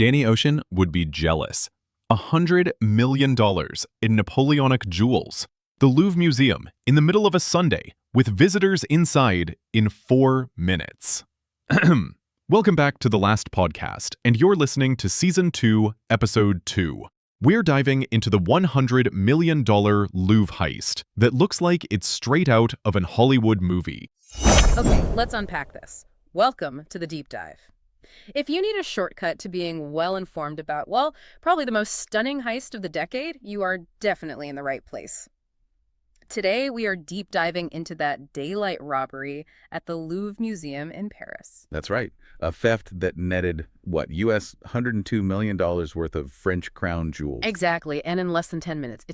Danny Ocean would be jealous. $100 million in Napoleonic jewels. The Louvre Museum in the middle of a Sunday with visitors inside in 4 minutes. Welcome back to the last podcast, and you're listening to Season 2, Episode 2. We're diving into the $100 million Louvre heist that looks like it's straight out of an Hollywood movie. Okay, let's unpack this. Welcome to the deep dive. If you need a shortcut to being well-informed about, well, probably the most stunning heist of the decade, you are definitely in the right place. Today, we are deep diving into that daylight robbery at the Louvre Museum in Paris. That's right. A theft that netted, US $102 million worth of French crown jewels. Exactly, and in less than 10 minutes.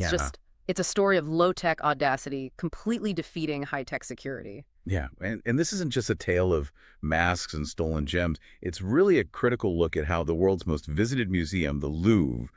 It's a story of low-tech audacity, completely defeating high-tech security. Yeah, and this isn't just a tale of masks and stolen gems. It's really a critical look at how the world's most visited museum, the Louvre,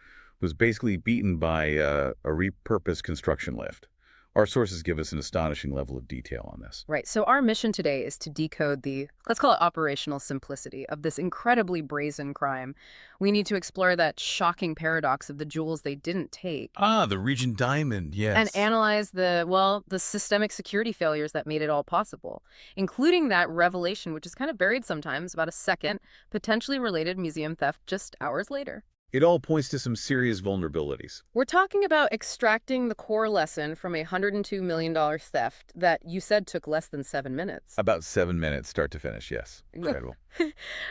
was basically beaten by a repurposed construction lift. Our sources give us an astonishing level of detail on this. Right. So our mission today is to decode the, let's call it operational simplicity of this incredibly brazen crime. We need to explore that shocking paradox of the jewels they didn't take. Ah, the Regent Diamond, yes. And analyze the systemic security failures that made it all possible, including that revelation, which is kind of buried sometimes, about a second, potentially related museum theft just hours later. It all points to some serious vulnerabilities. We're talking about extracting the core lesson from a $102 million theft that you said took less than 7 minutes. About 7 minutes, start to finish, yes. Incredible.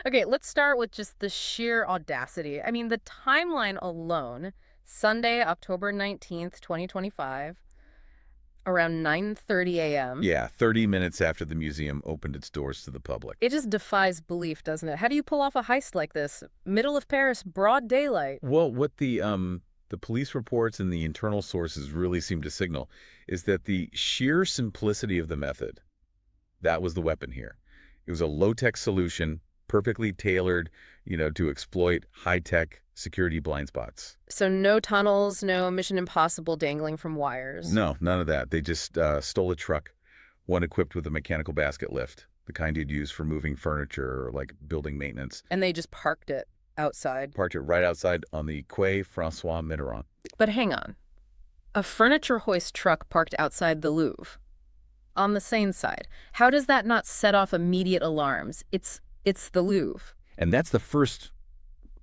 Okay, let's start with just the sheer audacity. I mean, the timeline alone, Sunday, October 19th, 2025, around 9:30 a.m. Yeah, 30 minutes after the museum opened its doors to the public. It just defies belief, doesn't it? How do you pull off a heist like this? Middle of Paris, broad daylight. Well, what the police reports and the internal sources really seem to signal is that the sheer simplicity of the method, that was the weapon here. It was a low-tech solution, perfectly tailored, to exploit high-tech security blind spots. So no tunnels, no Mission Impossible dangling from wires? No, none of that. They just stole a truck, one equipped with a mechanical basket lift, the kind you'd use for moving furniture or like building maintenance. And they just parked it outside? Parked it right outside on the Quai François Mitterrand. But hang on. A furniture hoist truck parked outside the Louvre. On the Seine side. How does that not set off immediate alarms? It's the Louvre. And that's the first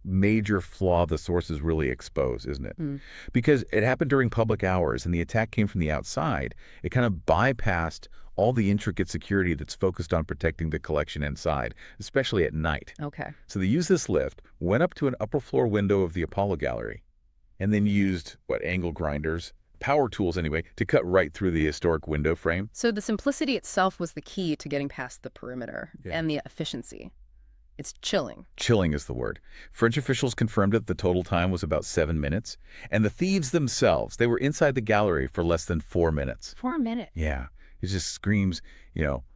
major flaw the sources really expose, isn't it? Because it happened during public hours and the attack came from the outside. It kind of bypassed all the intricate security that's focused on protecting the collection inside, especially at night. Okay. So they used this lift, went up to an upper floor window of the Apollo Gallery, and then used, angle grinders, power tools anyway, to cut right through the historic window frame. So the simplicity itself was the key to getting past the perimeter and the efficiency. It's chilling. Chilling is the word. French officials confirmed that the total time was about 7 minutes. And the thieves themselves, they were inside the gallery for less than 4 minutes. 4 minutes? Yeah. It just screams,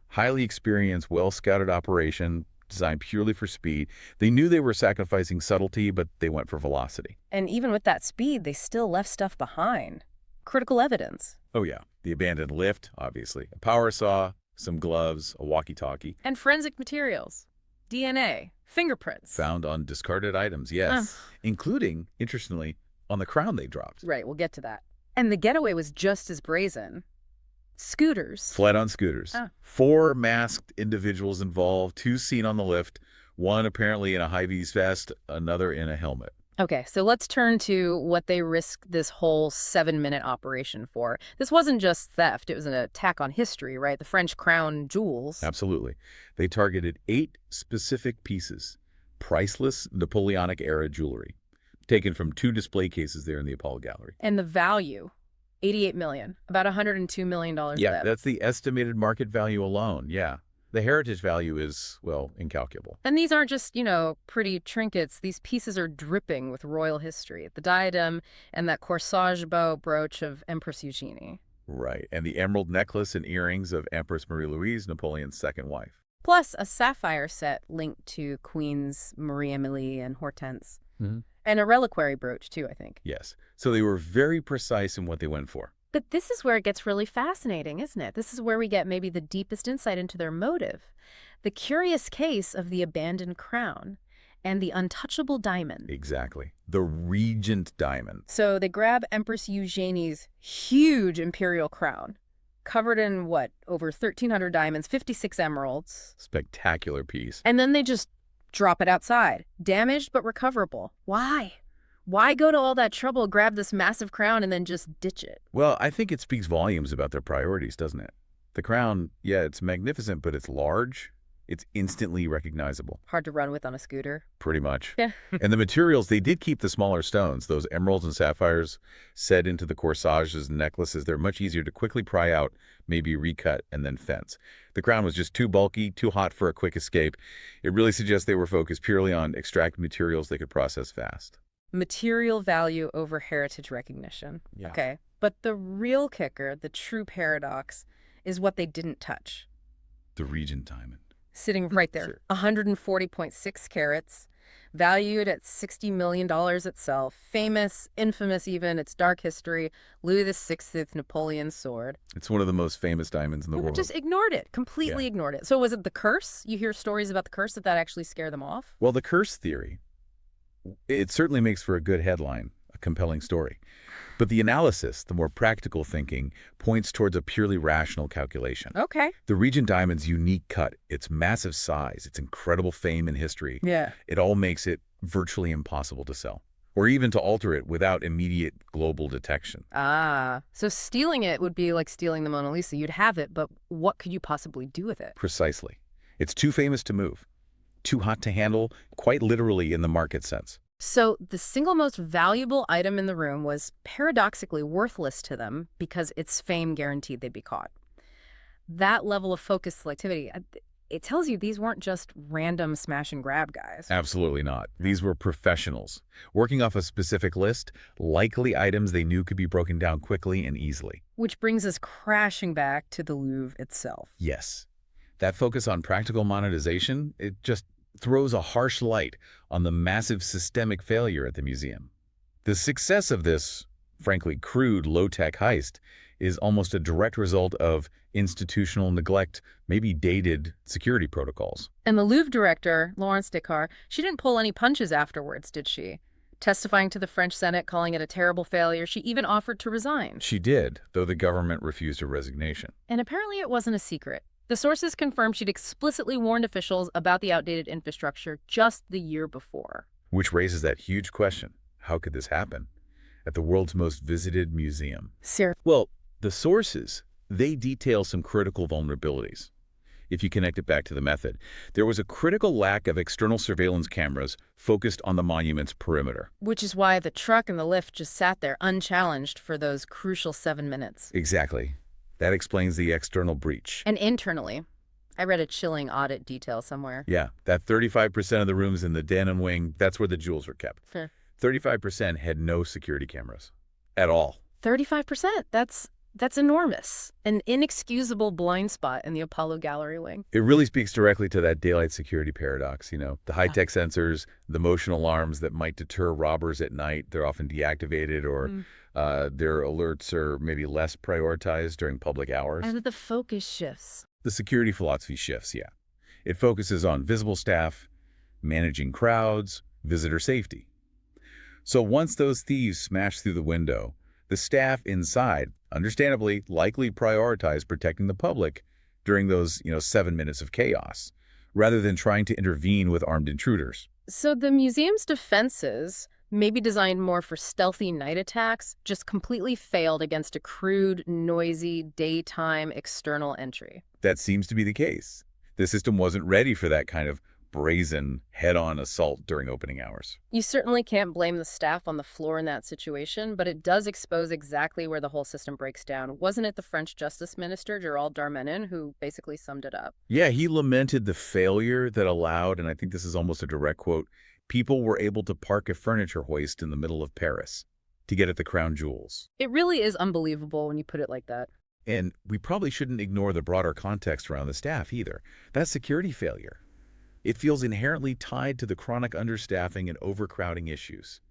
highly experienced, well-scouted operation designed purely for speed. They knew they were sacrificing subtlety, but they went for velocity. And even with that speed, they still left stuff behind. Critical evidence. Oh, yeah. The abandoned lift, obviously. A power saw, some gloves, a walkie-talkie. And forensic materials. DNA, fingerprints. Found on discarded items, yes. Including, interestingly, on the crown they dropped. Right, we'll get to that. And the getaway was just as brazen. Scooters. Fled on scooters. 4 masked individuals involved, 2 seen on the lift, one apparently in a high-vis vest, another in a helmet. Okay, so let's turn to what they risked this whole 7-minute operation for. This wasn't just theft, it was an attack on history, right? The French crown jewels. Absolutely. They targeted 8 specific pieces, priceless Napoleonic-era jewelry, taken from 2 display cases there in the Apollo Gallery. And the value, $88 million, about $102 million. Yeah, that's the estimated market value alone, yeah. The heritage value is, incalculable. And these aren't just, pretty trinkets. These pieces are dripping with royal history. The diadem and that corsage bow brooch of Empress Eugenie. Right, and the emerald necklace and earrings of Empress Marie-Louise, Napoleon's second wife. Plus a sapphire set linked to Queens Marie-Amélie and Hortense. And a reliquary brooch, too, I think. Yes, so they were very precise in what they went for. But this is where it gets really fascinating, isn't it? This is where we get maybe the deepest insight into their motive. The curious case of the abandoned crown. and the untouchable diamond. Exactly. The Regent Diamond. So they grab Empress Eugenie's huge imperial crown, covered in, what, over 1,300 diamonds, 56 emeralds. Spectacular piece. And then they just drop it outside, damaged but recoverable. Why? Why go to all that trouble, grab this massive crown, and then just ditch it? Well, I think it speaks volumes about their priorities, doesn't it? The crown, yeah, it's magnificent, but it's large. It's instantly recognizable. Hard to run with on a scooter. Pretty much. Yeah. And the materials, they did keep the smaller stones. Those emeralds and sapphires set into the corsages and necklaces, they're much easier to quickly pry out, maybe recut, and then fence. The crown was just too bulky, too hot for a quick escape. It really suggests they were focused purely on extracted materials they could process fast. Material value over heritage recognition. Yeah. Okay. But the real kicker, the true paradox, is what they didn't touch. The Regent Diamond. Sitting right there. Sure. 140.6 carats, valued at $60 million itself. Famous, infamous even, its dark history, Louis XVI Napoleon's sword. It's one of the most famous diamonds in the world. Just ignored it, completely ignored it. So was it the curse? You hear stories about the curse that actually scare them off? Well, the curse theory, it certainly makes for a good headline, a compelling story. But the analysis, the more practical thinking, points towards a purely rational calculation. Okay. The Regent Diamond's unique cut, its massive size, its incredible fame and history, Yeah. it all makes it virtually impossible to sell, or even to alter it without immediate global detection. Ah, so stealing it would be like stealing the Mona Lisa. You'd have it, but what could you possibly do with it? Precisely. It's too famous to move, too hot to handle, quite literally in the market sense. So the single most valuable item in the room was paradoxically worthless to them because its fame guaranteed they'd be caught. That level of focused selectivity, it tells you these weren't just random smash and grab guys. Absolutely not. These were professionals, working off a specific list, likely items they knew could be broken down quickly and easily. Which brings us crashing back to the Louvre itself. Yes. That focus on practical monetization, it just throws a harsh light on the massive systemic failure at the museum. The success of this, frankly, crude, low-tech heist is almost a direct result of institutional neglect, maybe dated security protocols. And the Louvre director, Laurence Descartes, she didn't pull any punches afterwards, did she? Testifying to the French Senate, calling it a terrible failure, she even offered to resign. She did, though the government refused her resignation. And apparently it wasn't a secret. The sources confirmed she'd explicitly warned officials about the outdated infrastructure just the year before. Which raises that huge question. How could this happen at the world's most visited museum? Sir. Well, the sources, they detail some critical vulnerabilities. If you connect it back to the method, there was a critical lack of external surveillance cameras focused on the monument's perimeter. Which is why the truck and the lift just sat there unchallenged for those crucial 7 minutes. Exactly. That explains the external breach. And internally, I read a chilling audit detail somewhere. Yeah, that 35% of the rooms in the den and wing, that's where the jewels were kept. Fair. 35% had no security cameras at all. 35%? That's enormous. An inexcusable blind spot in the Apollo Gallery wing. It really speaks directly to that daylight security paradox, you know, the high-tech sensors, the motion alarms that might deter robbers at night, they're often deactivated or their alerts are maybe less prioritized during public hours. And the focus shifts. The security philosophy shifts, yeah. It focuses on visible staff, managing crowds, visitor safety. So once those thieves smash through the window, the staff inside, understandably, likely prioritize protecting the public during those, 7 minutes of chaos, rather than trying to intervene with armed intruders. So the museum's defenses, maybe designed more for stealthy night attacks, just completely failed against a crude, noisy, daytime external entry. That seems to be the case. The system wasn't ready for that kind of brazen, head-on assault during opening hours. You certainly can't blame the staff on the floor in that situation, but it does expose exactly where the whole system breaks down. Wasn't it the French Justice Minister, Gérald Darmanin, who basically summed it up? Yeah, he lamented the failure that allowed, and I think this is almost a direct quote, people were able to park a furniture hoist in the middle of Paris to get at the crown jewels. It really is unbelievable when you put it like that. And we probably shouldn't ignore the broader context around the staff either. That security failure. It feels inherently tied to the chronic understaffing and overcrowding issues.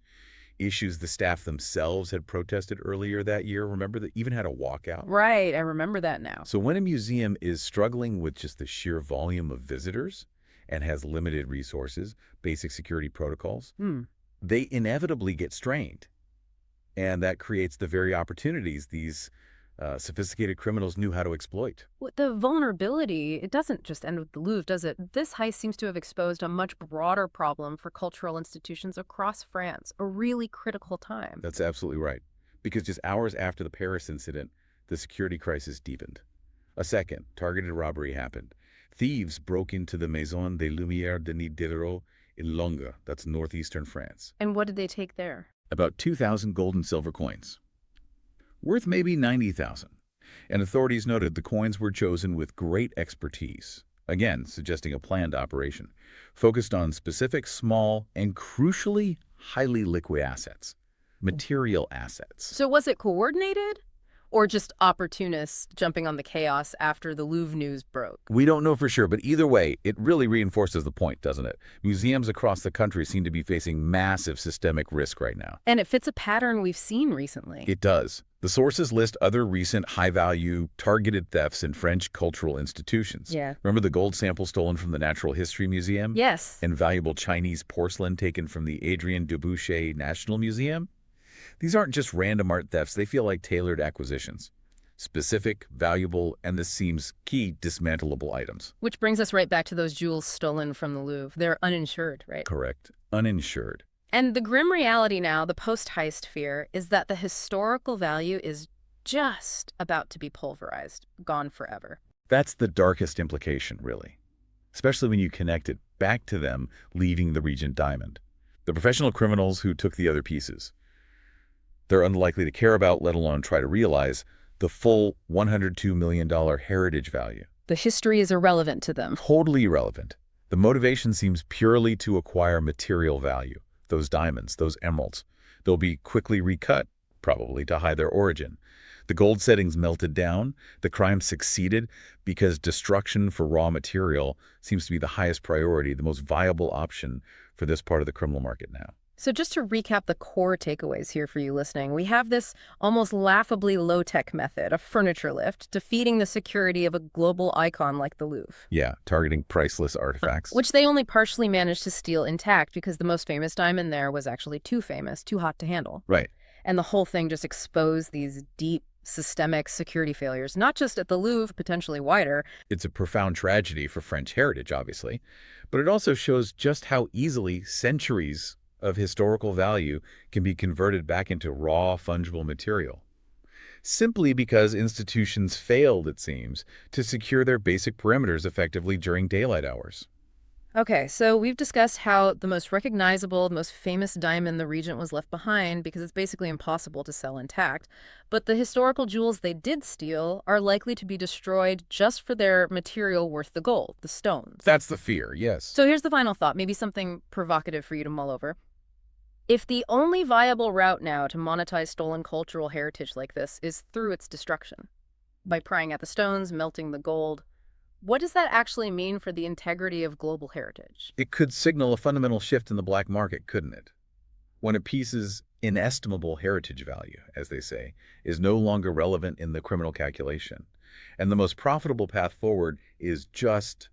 Issues the staff themselves had protested earlier that year. Remember, that even had a walkout? Right, I remember that now. So when a museum is struggling with just the sheer volume of visitors and has limited resources, basic security protocols, Hmm. they inevitably get strained. And that creates the very opportunities these sophisticated criminals knew how to exploit. The vulnerability, it doesn't just end with the Louvre, does it? This heist seems to have exposed a much broader problem for cultural institutions across France, a really critical time. That's absolutely right. Because just hours after the Paris incident, the security crisis deepened. A second targeted robbery happened. Thieves broke into the Maison des Lumières de Diderot in Longue, that's northeastern France. And what did they take there? About 2,000 gold and silver coins, worth maybe 90,000. And authorities noted the coins were chosen with great expertise, again suggesting a planned operation, focused on specific small and crucially highly liquid assets, material assets. So was it coordinated? Or just opportunists jumping on the chaos after the Louvre news broke? We don't know for sure, but either way, it really reinforces the point, doesn't it? Museums across the country seem to be facing massive systemic risk right now. And it fits a pattern we've seen recently. It does. The sources list other recent high-value, targeted thefts in French cultural institutions. Yeah. Remember the gold sample stolen from the Natural History Museum? Yes. And valuable Chinese porcelain taken from the Adrien Dubouché National Museum? These aren't just random art thefts, they feel like tailored acquisitions. Specific, valuable, and this seems key, dismantleable items. Which brings us right back to those jewels stolen from the Louvre. They're uninsured, right? Correct. Uninsured. And the grim reality now, the post-heist fear, is that the historical value is just about to be pulverized, gone forever. That's the darkest implication, really. Especially when you connect it back to them leaving the Regent Diamond. The professional criminals who took the other pieces. They're unlikely to care about, let alone try to realize, the full $102 million heritage value. The history is irrelevant to them. Totally irrelevant. The motivation seems purely to acquire material value. Those diamonds, those emeralds. They'll be quickly recut, probably to hide their origin. The gold settings melted down. The crime succeeded because destruction for raw material seems to be the highest priority, the most viable option for this part of the criminal market now. So just to recap the core takeaways here for you listening, we have this almost laughably low-tech method, a furniture lift, defeating the security of a global icon like the Louvre. Yeah, targeting priceless artifacts. Which they only partially managed to steal intact because the most famous diamond there was actually too famous, too hot to handle. Right. And the whole thing just exposed these deep systemic security failures, not just at the Louvre, potentially wider. It's a profound tragedy for French heritage, obviously, but it also shows just how easily centuries of historical value can be converted back into raw, fungible material. Simply because institutions failed, it seems, to secure their basic perimeters effectively during daylight hours. Okay, so we've discussed how the most recognizable, the most famous diamond the Regent was left behind because it's basically impossible to sell intact. But the historical jewels they did steal are likely to be destroyed just for their material worth the gold, the stones. That's the fear, yes. So here's the final thought, maybe something provocative for you to mull over. If the only viable route now to monetize stolen cultural heritage like this is through its destruction, by prying at the stones, melting the gold, what does that actually mean for the integrity of global heritage? It could signal a fundamental shift in the black market, couldn't it? When a piece's inestimable heritage value, as they say, is no longer relevant in the criminal calculation, and the most profitable path forward is just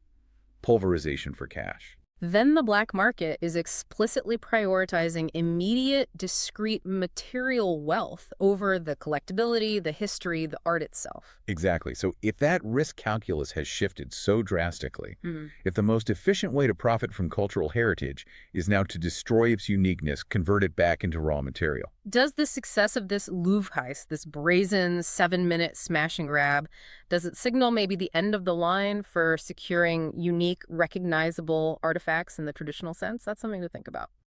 pulverization for cash. Then the black market is explicitly prioritizing immediate, discrete material wealth over the collectability, the history, the art itself. Exactly. So if that risk calculus has shifted so drastically, if the most efficient way to profit from cultural heritage is now to destroy its uniqueness, convert it back into raw material. Does the success of this Louvre heist, this brazen 7-minute smash and grab, does it signal maybe the end of the line for securing unique, recognizable artifacts in the traditional sense? That's something to think about.